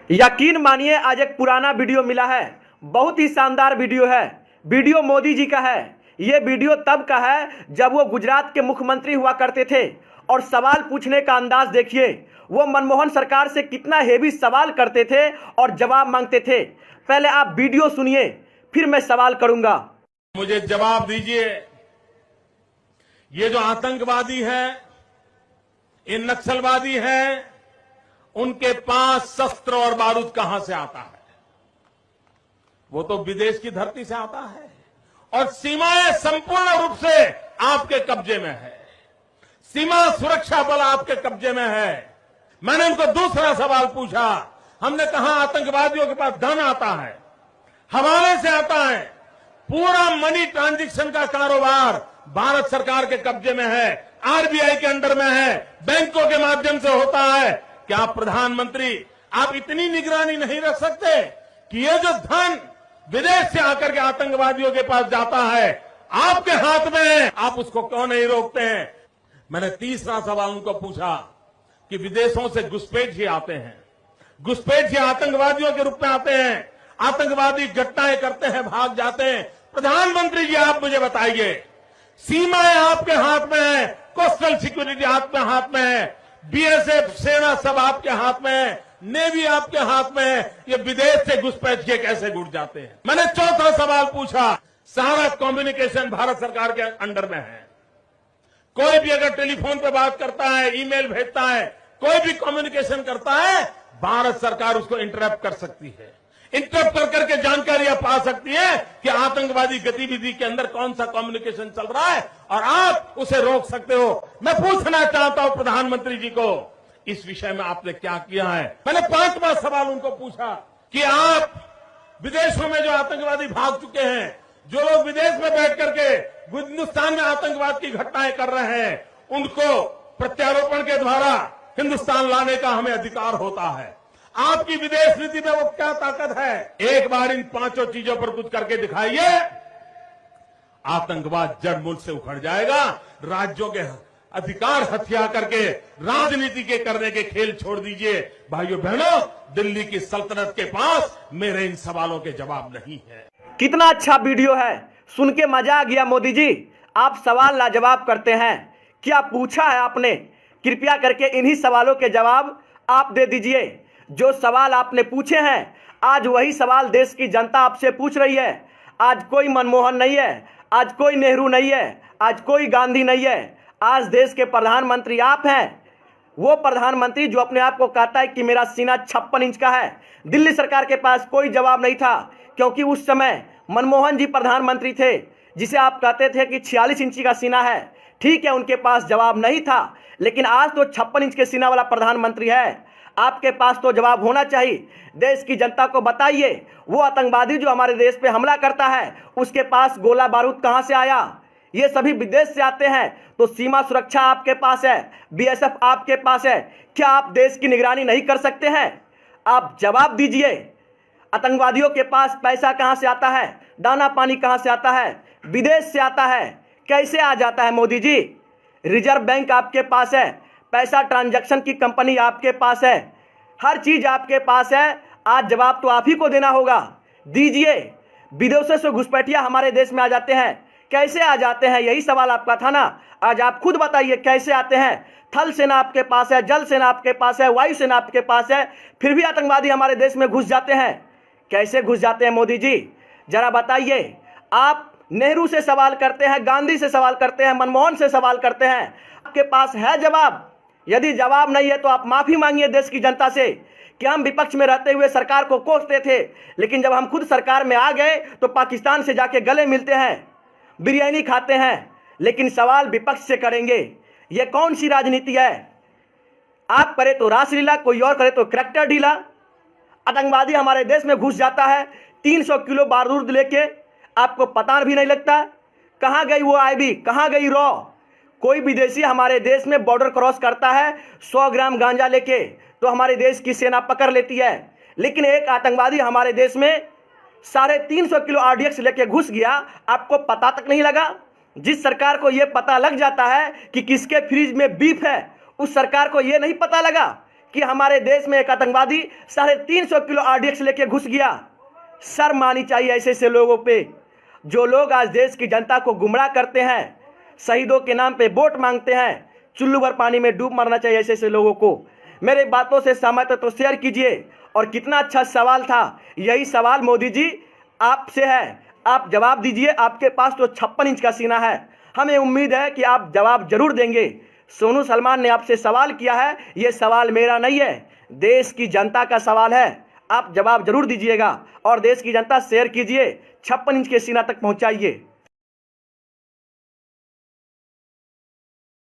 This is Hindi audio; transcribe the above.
यकीन मानिए आज एक पुराना वीडियो मिला है। बहुत ही शानदार वीडियो है। वीडियो मोदी जी का है। ये वीडियो तब का है जब वो गुजरात के मुख्यमंत्री हुआ करते थे। और सवाल पूछने का अंदाज देखिए, वो मनमोहन सरकार से कितना हेवी सवाल करते थे और जवाब मांगते थे। पहले आप वीडियो सुनिए, फिर मैं सवाल करूंगा। मुझे जवाब दीजिए, ये जो आतंकवादी है, ये नक्सलवादी है, उनके पास शस्त्र और बारूद कहां से आता है? वो तो विदेश की धरती से आता है और सीमाएं संपूर्ण रूप से आपके कब्जे में है। सीमा सुरक्षा बल आपके कब्जे में है। मैंने उनको दूसरा सवाल पूछा। हमने कहा आतंकवादियों के पास धन आता है, हवाले से आता है, पूरा मनी ट्रांजैक्शन का कारोबार भारत सरकार के कब्जे में है, आरबीआई के अंडर में है, बैंकों के माध्यम से होता है। क्या प्रधानमंत्री आप इतनी निगरानी नहीं रख सकते कि ये जो धन विदेश से आकर के आतंकवादियों के पास जाता है आपके हाथ में है, आप उसको क्यों नहीं रोकते हैं? मैंने तीसरा सवाल उनको पूछा कि विदेशों से घुसपैठिए आते हैं, घुसपैठिए आतंकवादियों के रूप में आते हैं, आतंकवादी घटनाएं करते हैं, भाग जाते हैं। प्रधानमंत्री जी आप मुझे बताइए, सीमाएं आपके हाथ में है, कोस्टल सिक्योरिटी आपके हाथ में है, बीएसएफ सेना सब आपके हाथ में है, नेवी आपके हाथ में है, ये विदेश से घुसपैठिए कैसे घुस जाते हैं? मैंने चौथा सवाल पूछा, सारा कम्युनिकेशन भारत सरकार के अंडर में है। कोई भी अगर टेलीफोन पे बात करता है, ईमेल भेजता है, कोई भी कम्युनिकेशन करता है, भारत सरकार उसको इंटरप्ट कर सकती है। इंटरप्ट कर करके जानकारियां पा सकती है कि आतंकवादी गतिविधि के अंदर कौन सा कम्युनिकेशन चल रहा है और आप उसे रोक सकते हो। मैं पूछना चाहता हूं प्रधानमंत्री जी को, इस विषय में आपने क्या किया है? मैंने पांचवा सवाल उनको पूछा कि आप विदेशों में जो आतंकवादी भाग चुके हैं, जो लोग विदेश में बैठ करके हिंदुस्तान में आतंकवाद की घटनाएं कर रहे हैं, उनको प्रत्यारोपण के द्वारा हिंदुस्तान लाने का हमें अधिकार होता है। आपकी विदेश नीति में वो क्या ताकत है? एक बार इन पांचों चीजों पर कुछ करके दिखाइए, आतंकवाद जड़ मूल से उखड़ जाएगा। राज्यों के अधिकार हथिया करके राजनीति के करने के खेल छोड़ दीजिए। भाइयों बहनों, दिल्ली की सल्तनत के पास मेरे इन सवालों के जवाब नहीं है। कितना अच्छा वीडियो है, सुन के मजा आ गया। मोदी जी आप सवाल लाजवाब करते हैं। क्या पूछा है आपने? कृपया करके इन्हीं सवालों के जवाब आप दे दीजिए। जो सवाल आपने पूछे हैं, आज वही सवाल देश की जनता आपसे पूछ रही है। आज कोई मनमोहन नहीं है, आज कोई नेहरू नहीं है, आज कोई गांधी नहीं है। आज देश के प्रधानमंत्री आप हैं। वो प्रधानमंत्री जो अपने आप को कहता है कि मेरा सीना 56 इंच का है। दिल्ली सरकार के पास कोई जवाब नहीं था, क्योंकि उस समय मनमोहन जी प्रधानमंत्री थे, जिसे आप कहते थे कि 46 इंची का सीना है। ठीक है, उनके पास जवाब नहीं था, लेकिन आज तो 56 इंच के सीना वाला प्रधानमंत्री है। आपके पास तो जवाब होना चाहिए। देश की जनता को बताइए, वो आतंकवादी जो हमारे देश पे हमला करता है, उसके पास गोला बारूद कहां से आया? ये सभी विदेश से आते हैं। तो सीमा सुरक्षा आपके पास है, बीएसएफ आपके पास है। क्या आप देश की निगरानी नहीं कर सकते हैं? आप जवाब दीजिए। आतंकवादियों के पास पैसा कहां से आता है? दाना पानी कहां से आता है? विदेश से आता है। कैसे आ जाता है मोदी जी? रिजर्व बैंक आपके पास है, पैसा ट्रांजैक्शन की कंपनी आपके पास है, हर चीज आपके पास है। आज जवाब तो आप ही को देना होगा, दीजिए। विदेशों से घुसपैठिया हमारे देश में आ जाते हैं, कैसे आ जाते हैं? यही सवाल आपका था ना। आज आप खुद बताइए कैसे आते हैं। थल सेना आपके पास है, जल सेना आपके पास है, वायु सेना आपके पास है, फिर भी आतंकवादी हमारे देश में घुस जाते हैं। कैसे घुस जाते हैं मोदी जी, जरा बताइए। आप नेहरू से सवाल करते हैं, गांधी से सवाल करते हैं, मनमोहन से सवाल करते हैं, आपके पास है जवाब? यदि जवाब नहीं है तो आप माफी मांगिए देश की जनता से कि हम विपक्ष में रहते हुए सरकार को कोसते थे, लेकिन जब हम खुद सरकार में आ गए तो पाकिस्तान से जाके गले मिलते हैं, बिरयानी खाते हैं, लेकिन सवाल विपक्ष से करेंगे। यह कौन सी राजनीति है? आप करे तो रासलीला, कोई और करे तो करैक्टर ढीला। आतंकवादी हमारे देश में घुस जाता है 300 किलो बारूद लेके, आपको पता भी नहीं लगता। कहां गई वो आईबी, कहां गई रॉ? कोई विदेशी हमारे देश में बॉर्डर क्रॉस करता है 100 ग्राम गांजा लेके, तो हमारे देश की सेना पकड़ लेती है। लेकिन एक आतंकवादी हमारे देश में 350 किलो आरडीएक्स लेके घुस गया, आपको पता तक नहीं लगा। जिस सरकार को यह पता लग जाता है कि किसके फ्रिज में बीफ है, उस सरकार को यह नहीं पता लगा कि हमारे देश में एक आतंकवादी 350 किलो RDX लेके घुस गया। शर्म आनी चाहिए ऐसे ऐसे लोगों पे, जो लोग आज देश की जनता को गुमराह करते हैं, शहीदों के नाम पे वोट मांगते हैं। चुल्लू भर पानी में डूब मरना चाहिए ऐसे ऐसे लोगों को। मेरे बातों से सहमत है तो शेयर कीजिए। और कितना अच्छा सवाल था, यही सवाल मोदी जी आपसे है, आप जवाब दीजिए। आपके पास तो 56 इंच का सीना है, हमें उम्मीद है कि आप जवाब जरूर देंगे। सोनू सलमान ने आपसे सवाल किया है, यह सवाल मेरा नहीं है, देश की जनता का सवाल है। आप जवाब जरूर दीजिएगा और देश की जनता शेयर कीजिए, 56 इंच के सीना तक पहुंचाइए।